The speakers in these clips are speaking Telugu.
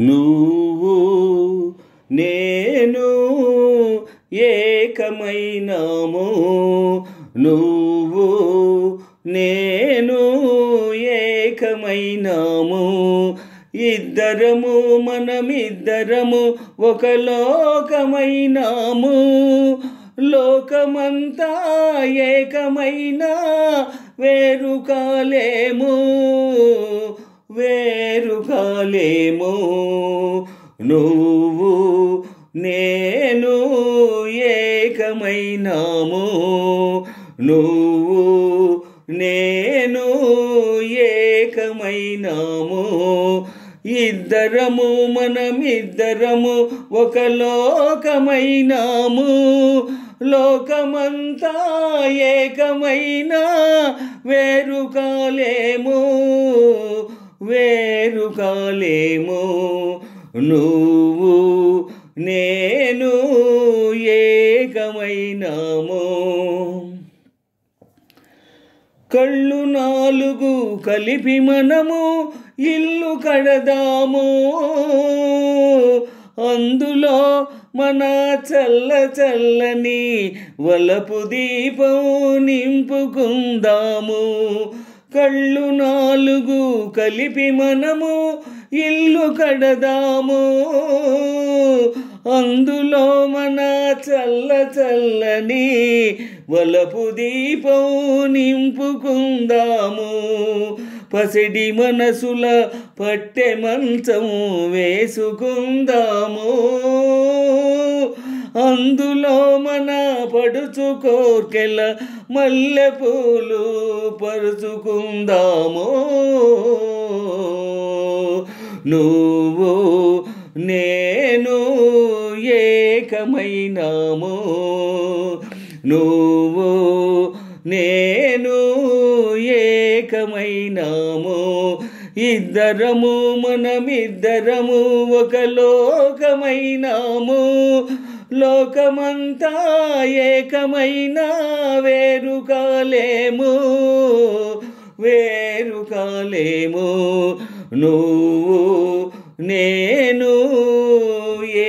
నువ్వు నేను ఏకమైనాము, నువ్వు నేను ఏకమైనాము, ఇద్దరము మనమిద్దరము ఒక లోకమైనాము, లోకమంతా ఏకమైనా వేరు కాలేము, వేరు కాలేము. నువ్వు నేను ఏకమైనాము, నువ్వు నేను ఏకమైనాము, ఇద్దరము మనమిద్దరము ఒక లోకమైనాము, లోకమంతా ఏకమైనా వేరు కాలేము, వేరు కాలేము. నువ్వు నేను ఏకమైనాము. కళ్ళు నాలుగు కలిపి మనము ఇల్లు కడదాము, అందులో మన చల్ల చల్లని వలపు దీపం నింపుకుందాము. కళ్ళు నాలుగు కలిపి మనము ఇల్లు కడదాము, అందులో మన చల్ల చల్లని వలపు దీపం నింపుకుందాము. పసిడి మనసుల పట్టె మంచము వేసుకుందాము, అందులో మన పడుచు కోర్కెల మల్లెపూలు పరుచుకుందాము. నువ్వు నేను ఏకమైనాము, నువ్వు నేను ఏకమైనాము, ఇద్దరము మనమిద్దరము ఒక లోకమైనాము, లోకమంతా ఏకమైనా వేరు కాలేము, వేరు కాలేము. నువ్వు నేను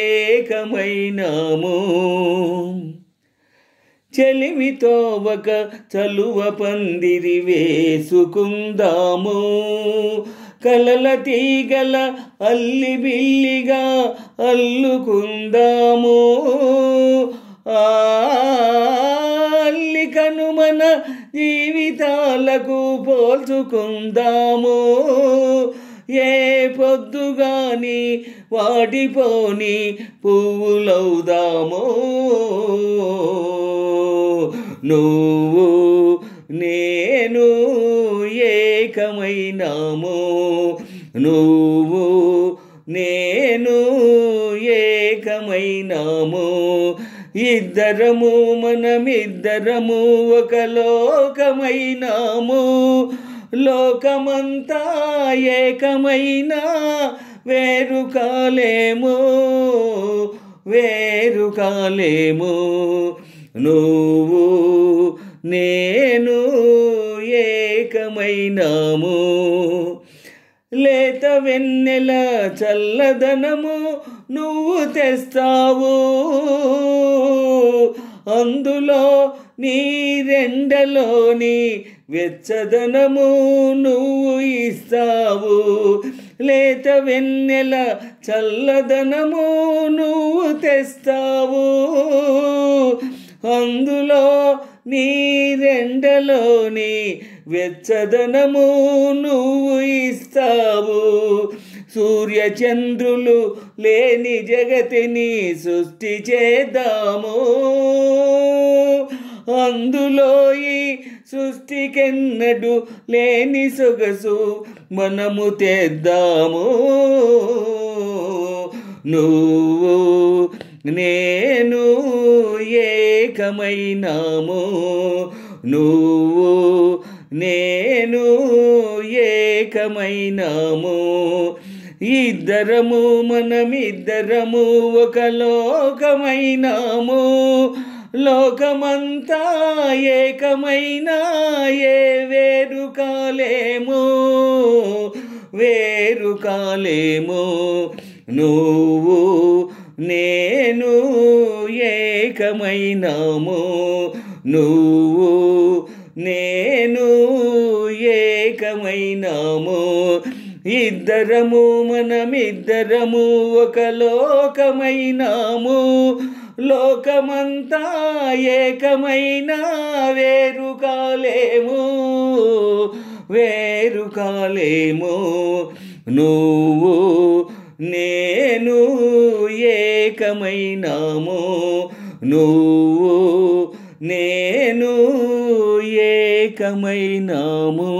ఏకమైనాము. చెలిమితో ఒక చలువ పందిరి వేసుకుందాము, కలల తీగల అల్లి బిల్లిగా అల్లుకుందాము, అల్లికను మన జీవితాలకు పోల్చుకుందాము. ఏ పొద్దుగాని వాడిపోని పువ్వులవుదాము. నువ్వు నేను ఏకమైనాము, నువ్వు నేను ఏకమైనాము, ఇద్దరము మనమిద్దరము ఒక లోకమైనాము, లోకమంతా ఏకమైనా వేరు కాలేము, వేరు కాలేము. నువ్వు నేను ఏకమైనాము. లేత వెన్నెల చల్లదనము నువ్వు తెస్తావు, అందులో నీరెండలోని వెచ్చదనము నువ్వు ఇస్తావు. లేత వెన్నెల చల్లదనము నువ్వు తెస్తావు, అందులో నీరెండలోని వెచ్చదనము నువ్వు ఇస్తావు. సూర్యచంద్రులు లేని జగతిని సృష్టి చేద్దాము, అందులో ఈ సృష్టికెన్నడు లేని సొగసు మనము తెద్దాము. నువ్వు నేను ఏకమైనాము, నువ్వు నేను ఏకమైనాము, ఇద్దరము మనమిద్దరము ఒక లోకమైనాము, లోకమంతా ఏకమైనా ఏ వేరు కాలేము, వేరు కాలేము. నువ్వు నేను ఏకమైనాము, నువ్వు నేను ఏకమైనాము. ఇద్దరము మనమిద్దరము ఒక లోకమైనాము, లోకమంతా ఏకమైన వేరు కాలేము, వేరు కాలేము. నువ్వు నేను ఏకమైనాము, నువ్వు నేను ఏకమైనాము.